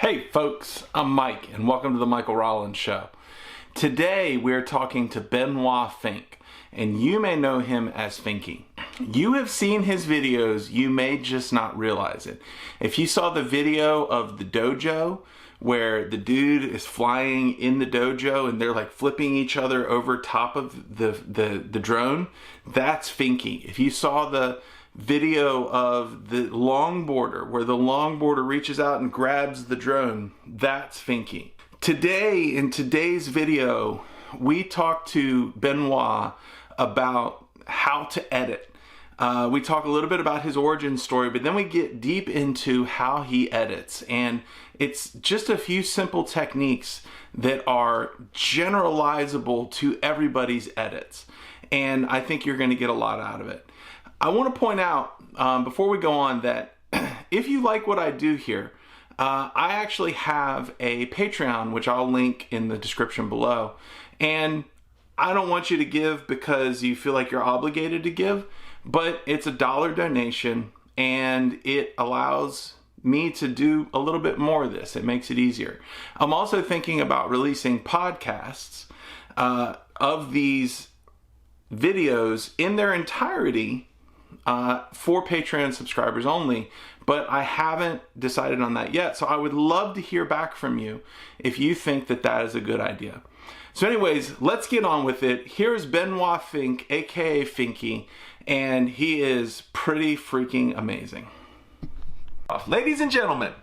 Hey folks, I'm Mike and welcome to the Michael Rollins Show. Today we're talking to Benoit Finck, and you may know him as Finky. You have seen his videos, you may just not realize it. If you saw the video of the Dojo, where the dude is flying in the dojo and they're like flipping each other over top of the drone, that's Finky. If you saw the video of the longboarder where the longboarder reaches out and grabs the drone, that's Finky. Today, in today's video, we talk to Benoit about how to edit. We talk a little bit about his origin story, but then we get deep into how he edits. And it's just a few simple techniques that are generalizable to everybody's edits. And I think you're going to get a lot out of it. I want to point out, before we go on, that if you like what I do here, I actually have a Patreon, which I'll link in the description below. And I don't want you to give because you feel like you're obligated to give, but it's $1 donation and it allows me to do a little bit more of this. It makes it easier. I'm also thinking about releasing podcasts of these videos in their entirety for Patreon subscribers only, but I haven't decided on that yet. So I would love to hear back from you if you think that that is a good idea. So anyways, let's get on with it. Here's Benoit Finck, aka Finky, and he is pretty freaking amazing. Ladies and gentlemen,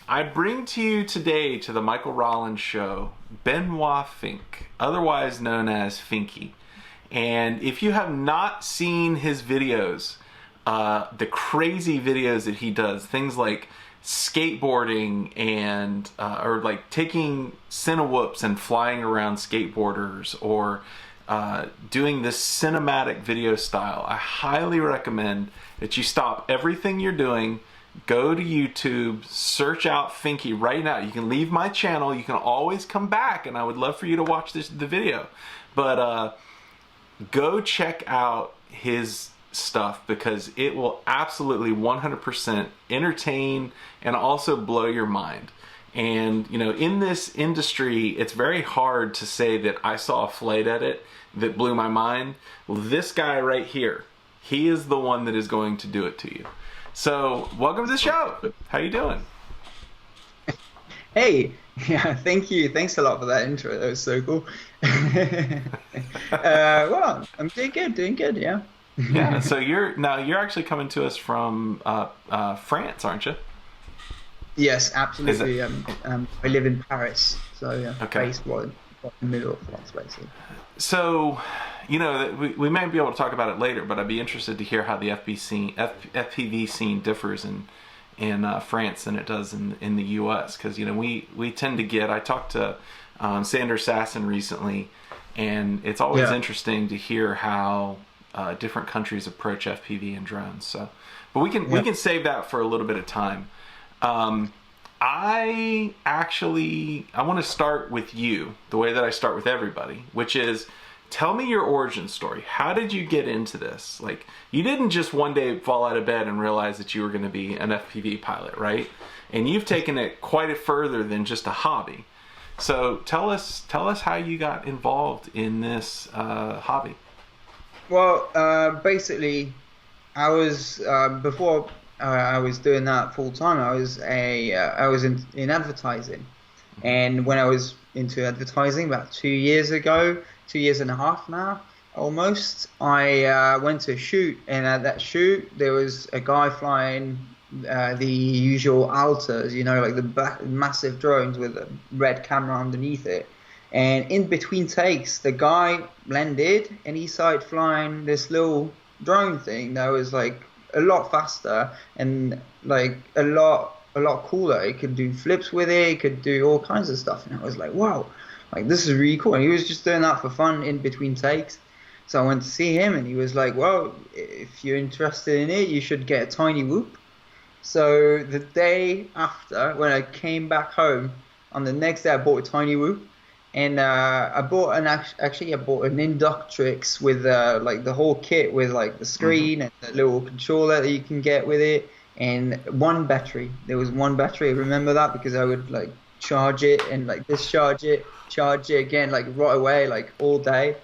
I bring to you today to the Michael Rollins Show, Benoit Finck, otherwise known as Finky. And if you have not seen his videos, the crazy videos that he does, things like skateboarding and or like taking cinewhoops and flying around skateboarders, or doing this cinematic video style, I highly recommend that you stop everything you're doing, go to YouTube, search out Finky right now. You can leave my channel, you can always come back, and I would love for you to watch the video, but go check out his stuff because it will absolutely 100% entertain and also blow your mind. And you know, in this industry, it's very hard to say that I saw a flight edit that blew my mind. Well, this guy right here, he is the one that is going to do it to you. So welcome to the show. How you doing? Hey, yeah, thank you. Thanks a lot for that intro. That was so cool. Well, I'm doing good, yeah. Yeah, so you're actually coming to us from France, aren't you? Yes, absolutely. I live in Paris, so yeah, okay. Based in the middle of France, basically. So, you know, we may be able to talk about it later, but I'd be interested to hear how the FPV scene differs in France than it does in the U.S. Because, you know, we tend to get, I talked to Sander Sasson recently, and it's always interesting to hear how different countries approach FPV and drones. So, but we can save that for a little bit of time. I want to start with you the way that I start with everybody, which is, tell me your origin story. How did you get into this? Like, you didn't just one day fall out of bed and realize that you were going to be an FPV pilot, right? And you've taken it quite further than just a hobby. So tell us how you got involved in this hobby. Well, basically, I was before I was doing that full time. I was in advertising, and when I was into advertising about 2 years ago, 2 years and a half now, almost, I went to a shoot, and at that shoot there was a guy flying the usual Altas, you know, like the massive drones with a red camera underneath it. And in between takes, the guy landed and he started flying this little drone thing that was like a lot faster and like a lot cooler. It could do flips with it, it could do all kinds of stuff. And I was like, wow, like this is really cool. And he was just doing that for fun in between takes. So I went to see him and he was like, well, if you're interested in it, you should get a tiny whoop. So the day after, when I came back home, on the next day I bought a tiny whoop. And I bought an Inductrix with like the whole kit with like the screen and the little controller that you can get with it. and one battery. There was one battery. I remember that because I would like charge it and like discharge it, charge it again, like right away, like all day.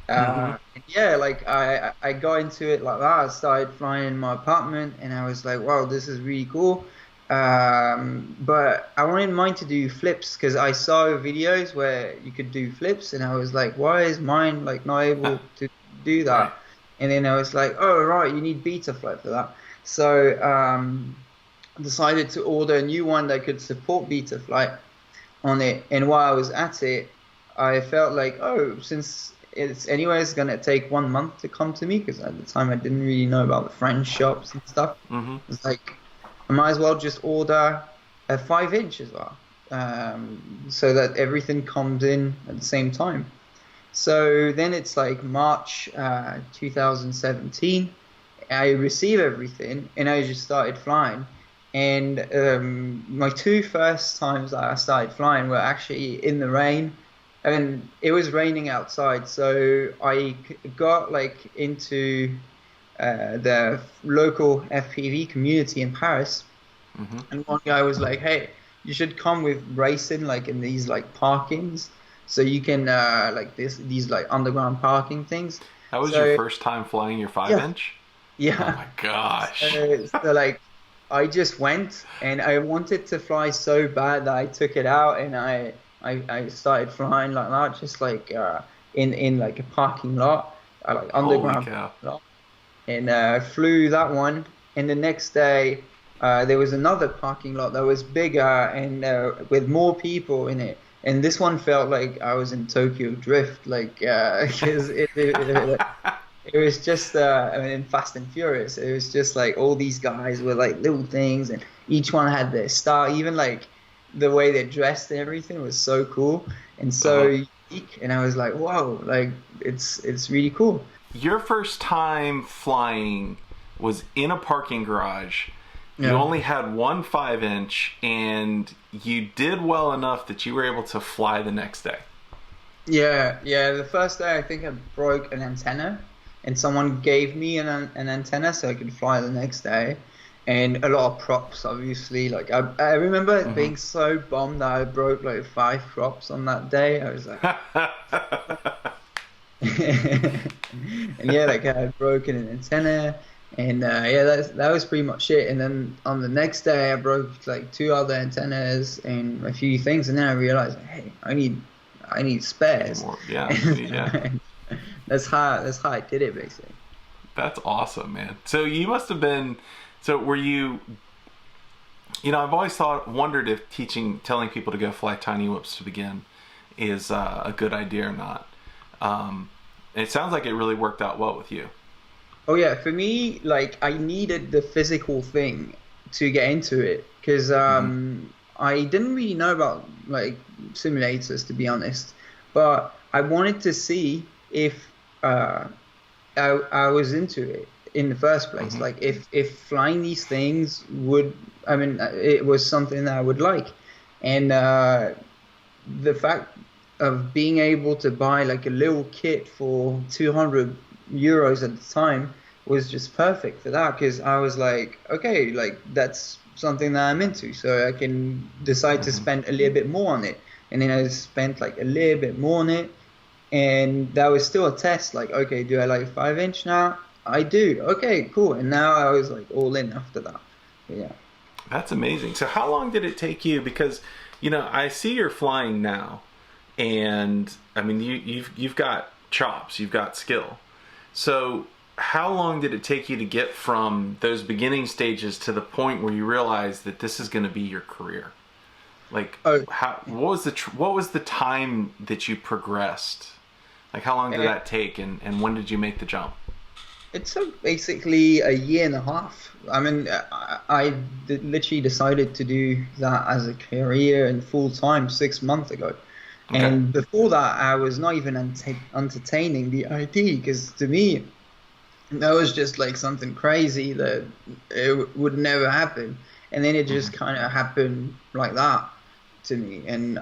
Mm-hmm. And yeah, like I got into it like that. I started flying in my apartment, and I was like, wow, this is really cool. But I wanted mine to do flips because I saw videos where you could do flips, and I was like, why is mine like not able to do Right. that? And then I was like, oh right, you need beta flight for that. So decided to order a new one that could support beta flight on it. And while I was at it, I felt like, oh, since it's anyways gonna take 1 month to come to me, because at the time I didn't really know about the French shops and stuff. Mm-hmm. It's like I might as well just order a 5 inch as well, so that everything comes in at the same time. So then it's like March 2017. I receive everything and I just started flying. And my two first times that I started flying were actually in the rain. I mean, it was raining outside, so I got like into the local FPV community in Paris, Mm-hmm. and one guy was like, "Hey, you should come with racing like in these like parkings, so you can like these like underground parking things." That was So your first time flying your 5 yeah, inch? Oh yeah. my gosh. So like I just went and I wanted to fly so bad that I took it out and I started flying like that, just like in like a parking lot, like Holy underground cow. parking lot, and flew that one. And the next day, there was another parking lot that was bigger and with more people in it. And this one felt like I was in Tokyo Drift, like because it was just I mean, in Fast and Furious, it was just like all these guys with like little things, and each one had their style. Even like the way they dressed and everything was so cool and so Uh-huh. unique. And I was like, whoa, like it's really cool. Your first time flying was in a parking garage. You Yeah. only had one 5 inch, and you did well enough that you were able to fly the next day. Yeah, yeah. The first day, I think I broke an antenna, and someone gave me an antenna so I could fly the next day, and a lot of props, obviously. Like I remember Mm-hmm. being so bummed that I broke like 5 props on that day. I was like, and yeah, like I had broken an antenna, and yeah, that was pretty much it. And then on the next day, I broke like 2 other antennas and a few things, and then I realized, hey, I need spares. More, yeah, yeah. That's how I did it basically. That's awesome, man. So you must have been. So were you? You know, I've always wondered if telling people to go fly tiny whoops to begin is a good idea or not. It sounds like it really worked out well with you. Oh yeah, for me, like I needed the physical thing to get into it because Mm-hmm. I didn't really know about like simulators, to be honest, but I wanted to see if I was into it in the first place. Mm-hmm. Like if flying these things would, I mean, it was something that I would like, and the fact of being able to buy like a little kit for 200 euros at the time was just perfect for that, because I was like, okay, like that's something that I'm into, so I can decide to Mm-hmm. spend a little bit more on it. And then I spent like a little bit more on it, and that was still a test. Like, okay, do I like 5 inch now? I do. Okay, cool. And now I was like all in after that. But yeah. That's amazing. So how long did it take you? Because, you know, I see you're flying now, and I mean, you've got chops, you've got skill. So how long did it take you to get from those beginning stages to the point where you realize that this is going to be your career? Like, Oh, what was the time that you progressed? Like, how long did that take, and when did you make the jump? it took basically a year and a half. I mean, literally decided to do that as a career and full time 6 months ago. Okay. And before that, I was not even entertaining the idea, because to me, that was just like something crazy that it would never happen. And then it just kind of happened like that to me. And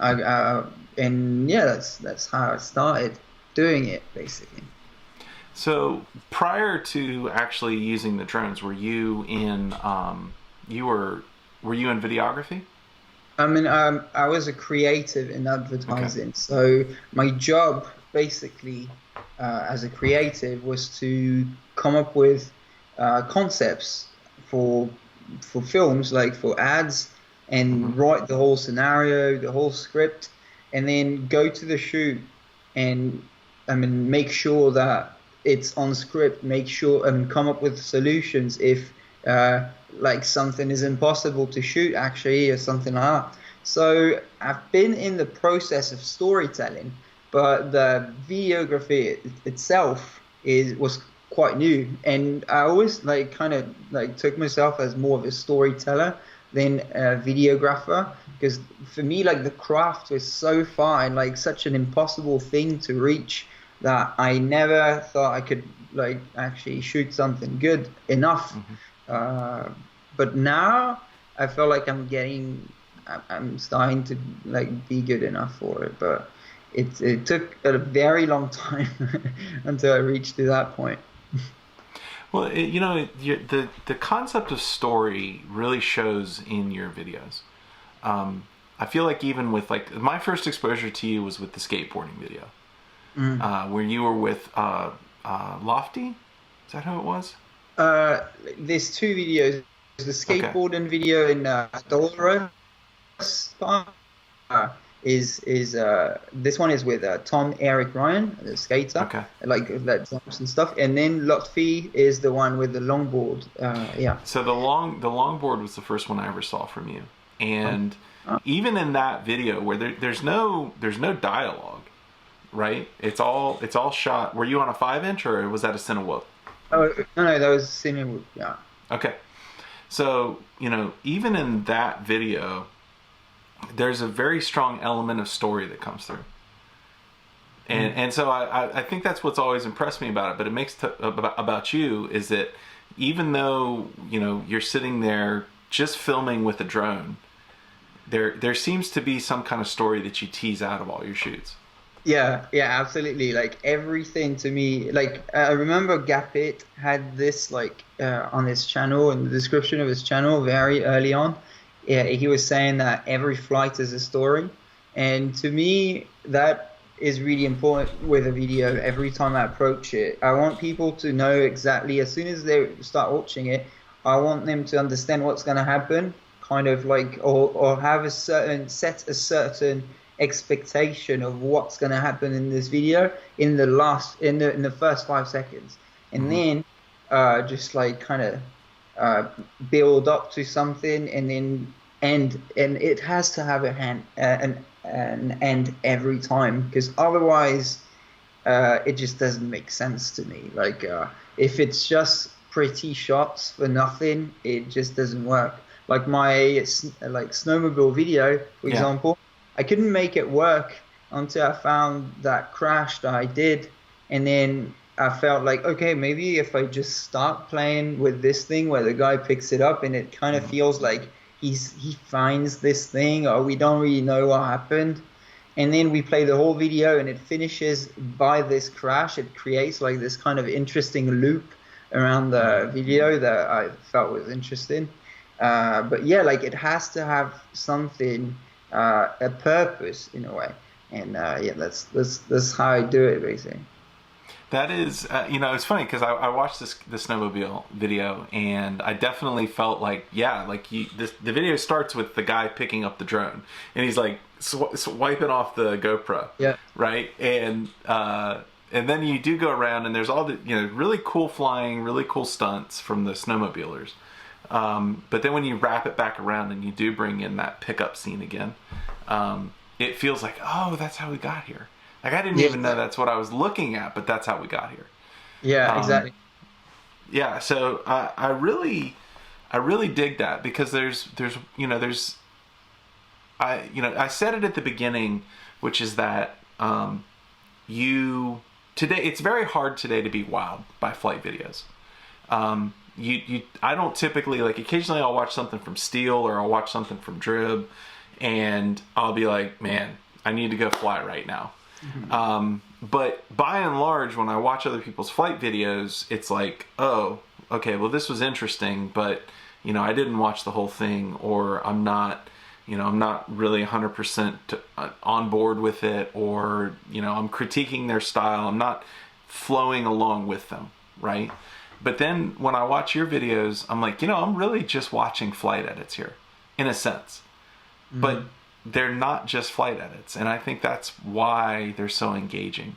and yeah, that's how I started doing it basically. So prior to actually using the drones, were you in were you in videography? I mean, I was a creative in advertising, so my job basically as a creative was to come up with concepts for films, like for ads, and write the whole scenario, the whole script, and then go to the shoot and I mean make sure that it's on script, make sure and come up with solutions if like something is impossible to shoot actually or something like that. So I've been in the process of storytelling, but the videography itself was quite new, and I always like kind of like took myself as more of a storyteller than a videographer, because for me like the craft was so far and like such an impossible thing to reach that I never thought I could like actually shoot something good enough. But now I feel like I'm starting to like be good enough for it, but it took a very long time until I reached to that point. Well, the concept of story really shows in your videos. I feel like even with like my first exposure to you was with the skateboarding video, where you were with Lofty. Is that who it was? There's two videos. The skateboarding video in Dojo is this one is with Tom Eric Ryan, the skater, like that jumps and stuff, and then Lotfi is the one with the longboard. So the longboard was the first one I ever saw from you, and even in that video where there's no dialogue, right? It's all shot. Were you on a 5-inch or was that a Cinewhoop? Oh no, that was Cinewhoop. Yeah. Okay. So even in that video, there's a very strong element of story that comes through. And so I think that's what's always impressed me about it. But it makes about you is that even though you're sitting there just filming with a drone, there seems to be some kind of story that you tease out of all your shoots. Yeah, absolutely. Like everything to me, like I remember Gapit had this like on his channel, in the description of his channel very early on. Yeah, he was saying that every flight is a story, and to me that is really important with a video. Every time I approach it, I want people to know exactly, as soon as they start watching it, I want them to understand what's going to happen, kind of like, or have a certain expectation of what's going to happen in this video in the first 5 seconds, and then just like kind of build up to something and then end, and it has to have an end every time, because otherwise it just doesn't make sense to me. Like if it's just pretty shots for nothing, it just doesn't work. Like my snowmobile video, for example, I couldn't make it work until I found that crash that I did, and then I felt like, okay, maybe if I just start playing with this thing where the guy picks it up and it kind of feels like he finds this thing, or we don't really know what happened, and then we play the whole video and it finishes by this crash. It creates like this kind of interesting loop around the video that I felt was interesting. But yeah, like it has to have something, a purpose in a way, and that's how I do it basically. That is, it's funny because I watched the snowmobile video, and I definitely felt like, the video starts with the guy picking up the drone, and he's like swiping off the GoPro, right, and then you do go around, and there's all the really cool flying, really cool stunts from the snowmobilers, but then when you wrap it back around and you do bring in that pickup scene again, it feels like, oh, that's how we got here. Like I didn't even know that's what I was looking at, but that's how we got here. Yeah, exactly. Yeah, so I really dig that, because I said it at the beginning, which is that today it's very hard today to be wowed by flight videos. I don't typically, like, occasionally I'll watch something from Steel or I'll watch something from Drib, and I'll be like, man, I need to go fly right now. But by and large, when I watch other people's flight videos, it's like, oh, okay, well, this was interesting, but I didn't watch the whole thing, or I'm not really 100% on board with it, or, I'm critiquing their style. I'm not flowing along with them, right? But then when I watch your videos, I'm like, I'm really just watching flight edits here, in a sense. Mm-hmm. But they're not just flight edits. And I think that's why they're so engaging,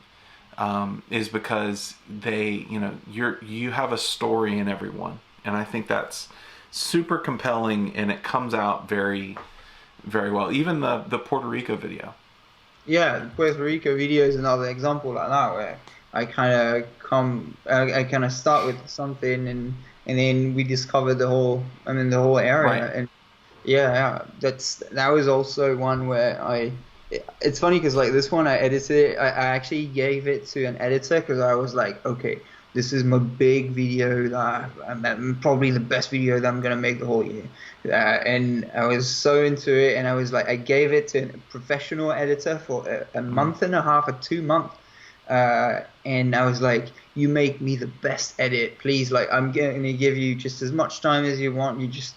is because they, you have a story in every one. And I think that's super compelling, and it comes out very, very well. Even the Puerto Rico video. Yeah, the Puerto Rico video is another example like that, where I kind of start with something, and then we discover the whole area. Right. And that was also one where it's funny because like this one I edited it. I actually gave it to an editor because I was like, okay, this is my big video, probably the best video that I'm gonna make the whole year. And I was so into it, and I was like, I gave it to a professional editor for a month and a half or 2 months. And I was like, you make me the best edit, please. Like, I'm going to give you just as much time as you want. You just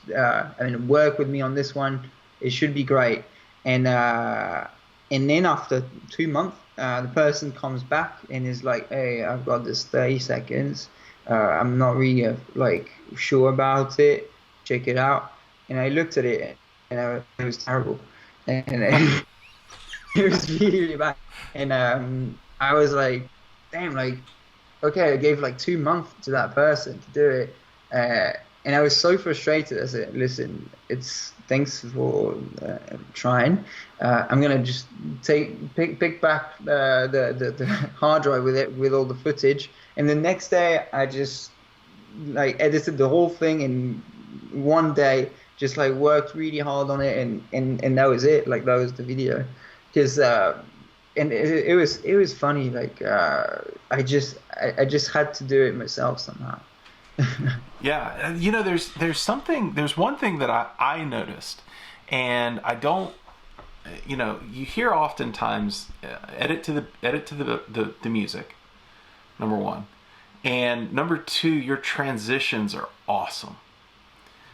work with me on this one. It should be great. And then after 2 months, the person comes back and is like, hey, I've got this 30 seconds. I'm not really sure about it. Check it out. And I looked at it, and it was terrible. And it was really, really bad. And I was like, damn, okay, I gave 2 months to that person to do it. And I was so frustrated. I said, listen, thanks for trying. I'm going to just pick back the hard drive with all the footage. And the next day, I just edited the whole thing in one day, just worked really hard on it. And that was it. That was the video. Because... and it was funny. I just had to do it myself somehow. Yeah, there's one thing that I noticed, and I don't, you hear oftentimes edit to the music, number one, and number two, your transitions are awesome.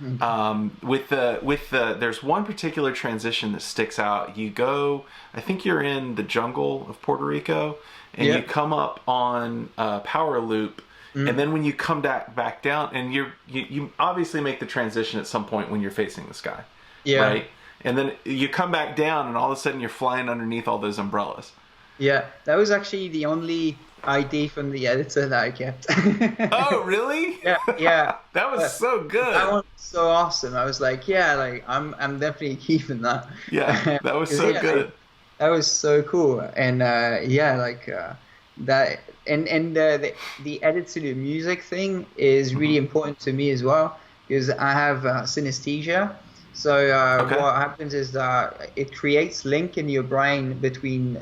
With the there's one particular transition that sticks out. You go, I think you're in the jungle of Puerto Rico, and you come up on a power loop, and then when you come back down, and you obviously make the transition at some point when you're facing the sky, right? And then you come back down, and all of a sudden you're flying underneath all those umbrellas. Yeah, that was actually the only ID from the editor that I kept. Oh, really? Yeah. That was so good. That one was so awesome. I was like, I'm definitely keeping that. Yeah, that was so good. That was so cool. And that and the edit to the music thing is really important to me as well, because I have synesthesia. So what happens is that it creates link in your brain between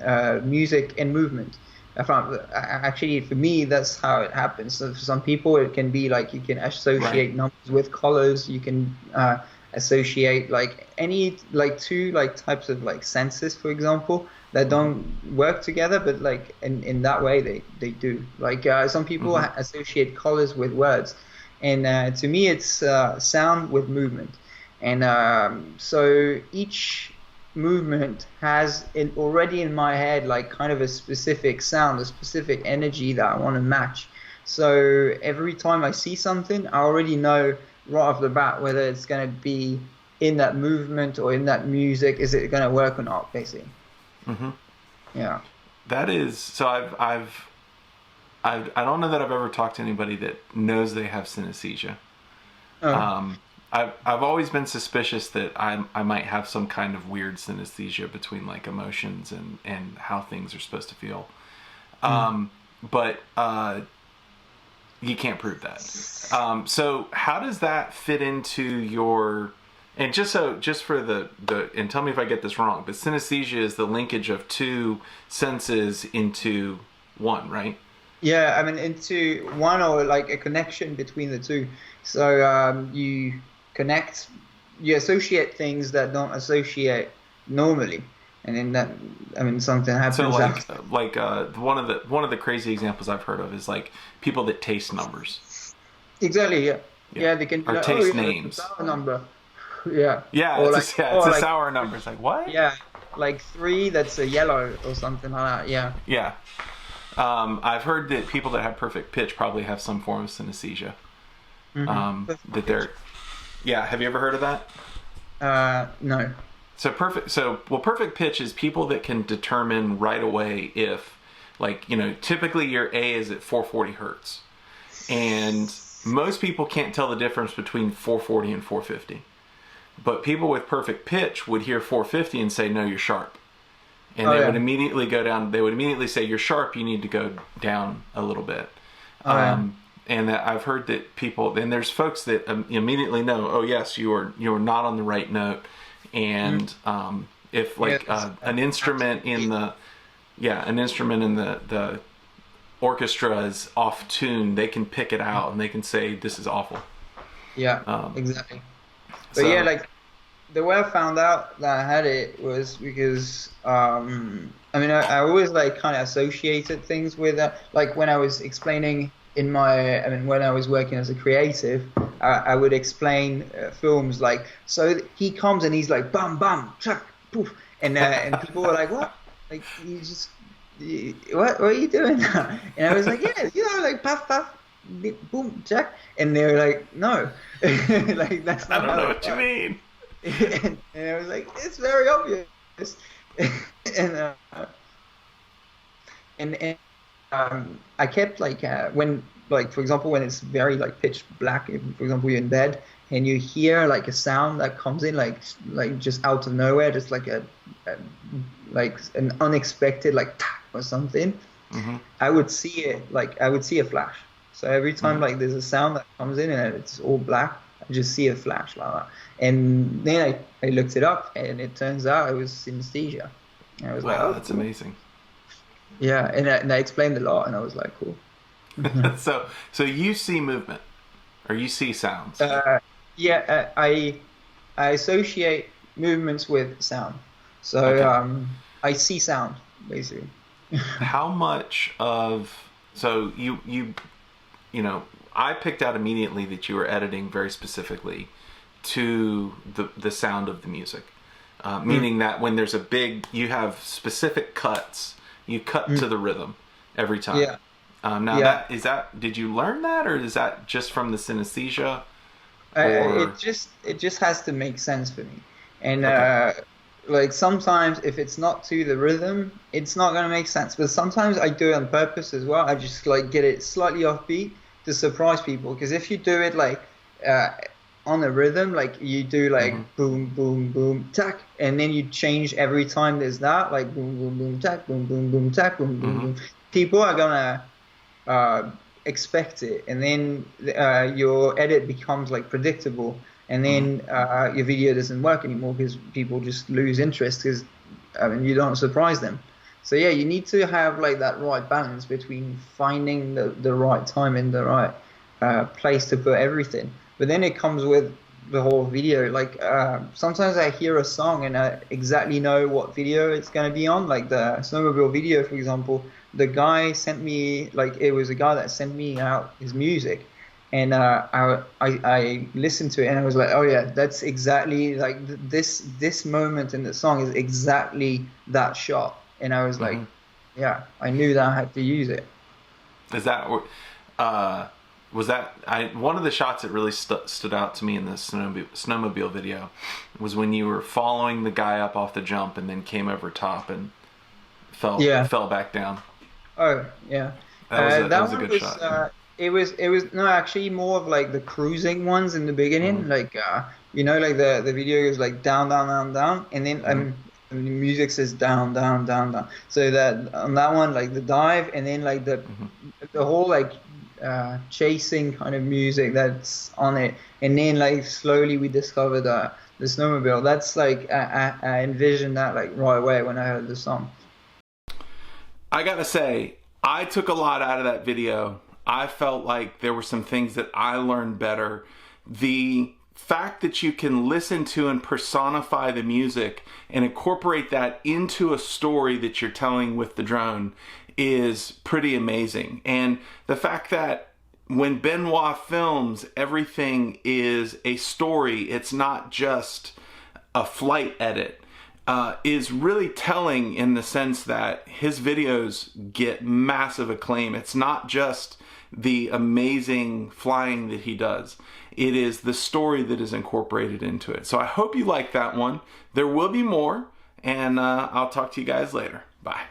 music and movement. Actually, for me, that's how it happens. So for some people, it can be you can associate numbers with colors. You can associate any two types of senses, for example, that don't work together, but in that way they do. Some people associate colors with words, and to me, it's sound with movement. And so each movement has already in my head kind of a specific sound, a specific energy that I want to match. So every time I see something, I already know right off the bat whether it's going to be in that movement or in that music. Is it going to work or not, basically? Yeah. That is so. I don't know that I've ever talked to anybody that knows they have synesthesia. I've always been suspicious that I might have some kind of weird synesthesia between emotions and how things are supposed to feel. But you can't prove that. So how does that fit into your, and just for the and tell me if I get this wrong, but synesthesia is the linkage of two senses into one, right? Yeah, I mean into one, or a connection between the two. So you associate things that don't associate normally, and then that, something happens. So one of the crazy examples I've heard of is people that taste numbers. Exactly. Yeah. Yeah, they can be Or like, taste oh, yeah, names. it's a sour number. Yeah. Yeah, Or it's like, a sour number. It's like, what? yeah, like 3, that's a yellow or something like that. Yeah. Yeah. I've heard that people that have perfect pitch probably have some form of synesthesia. That they're, yeah. Have you ever heard of that? No. So perfect pitch is people that can determine right away if, like, typically your A is at 440 hertz, and most people can't tell the difference between 440 and 450. But people with perfect pitch would hear 450 and say, no, you're sharp. And they would immediately go down. They would immediately say, you're sharp, you need to go down a little bit. And that I've heard that people, and there's folks that immediately know, oh yes, you are not on the right note. And if like an instrument in the orchestra is off tune, they can pick it out and they can say, this is awful. Yeah, exactly. But yeah, like the way I found out that I had it was because I always like kind of associated things with like when I was explaining when I was working as a creative, I would explain films like, so he comes and he's like bam bam chuck poof, and people were like, what, like what are you doing now? And I was like, yeah, like puff puff boom chuck, and they were like, no. Like that's not, I don't know what you mean. And I was like, it's very obvious. and I kept like when, like, for example, when it's very like pitch black, if, for example, you're in bed and you hear like a sound that comes in like just out of nowhere, just like like an unexpected like tap or something, I would see it, like I would see a flash. So every time like there's a sound that comes in and it's all black, I just see a flash like that. And then I looked it up and it turns out it was synesthesia. And I was like, oh, that's amazing. Yeah, and I explained a lot and I was like, cool. So you see movement or you see sounds? I associate movements with sound. So I see sound basically. How much of, so I picked out immediately that you were editing very specifically to the sound of the music, meaning that when there's you have specific cuts, you cut to the rhythm every time. Yeah. Did you learn that, or is that just from the synesthesia? It just has to make sense for me, and like sometimes if it's not to the rhythm, it's not going to make sense. But sometimes I do it on purpose as well. I just like get it slightly offbeat to surprise people, because if you do it like on a rhythm, like you do like boom boom boom tack, and then you change every time there's that, like boom boom boom tack, boom boom boom tack, boom boom boom, people are gonna expect it, and then your edit becomes like predictable, and then your video doesn't work anymore because people just lose interest because you don't surprise them. So yeah, you need to have like that right balance between finding the right time and the right place to put everything. But then it comes with the whole video. Like sometimes I hear a song and I exactly know what video it's going to be on. Like the snowmobile video, for example, the guy sent me, like it was a guy that sent me out his music. And I listened to it and I was like, oh yeah, that's exactly like this moment in the song is exactly that shot. And I was like, yeah, I knew that I had to use it. Is that was that one of the shots that really stood out to me in the snowmobile video was when you were following the guy up off the jump and then came over top and fell back down. Oh yeah, that was a good shot. It was no, actually more of like the cruising ones in the beginning, like like the video goes like down down down down, and then the music says down down down down. So that on that one, like the dive, and then like the whole like chasing kind of music that's on it, and then like slowly we discovered the snowmobile. That's like I envisioned that like right away when I heard the song. I gotta say, I took a lot out of that video. I felt like there were some things that I learned better. The fact that you can listen to and personify the music and incorporate that into a story that you're telling with the drone is pretty amazing. And the fact that when Benoit films, everything is a story. It's not just a flight edit. Is really telling in the sense that his videos get massive acclaim. It's not just the amazing flying that he does. It is the story that is incorporated into it. So I hope you like that one. There will be more, and I'll talk to you guys later. Bye.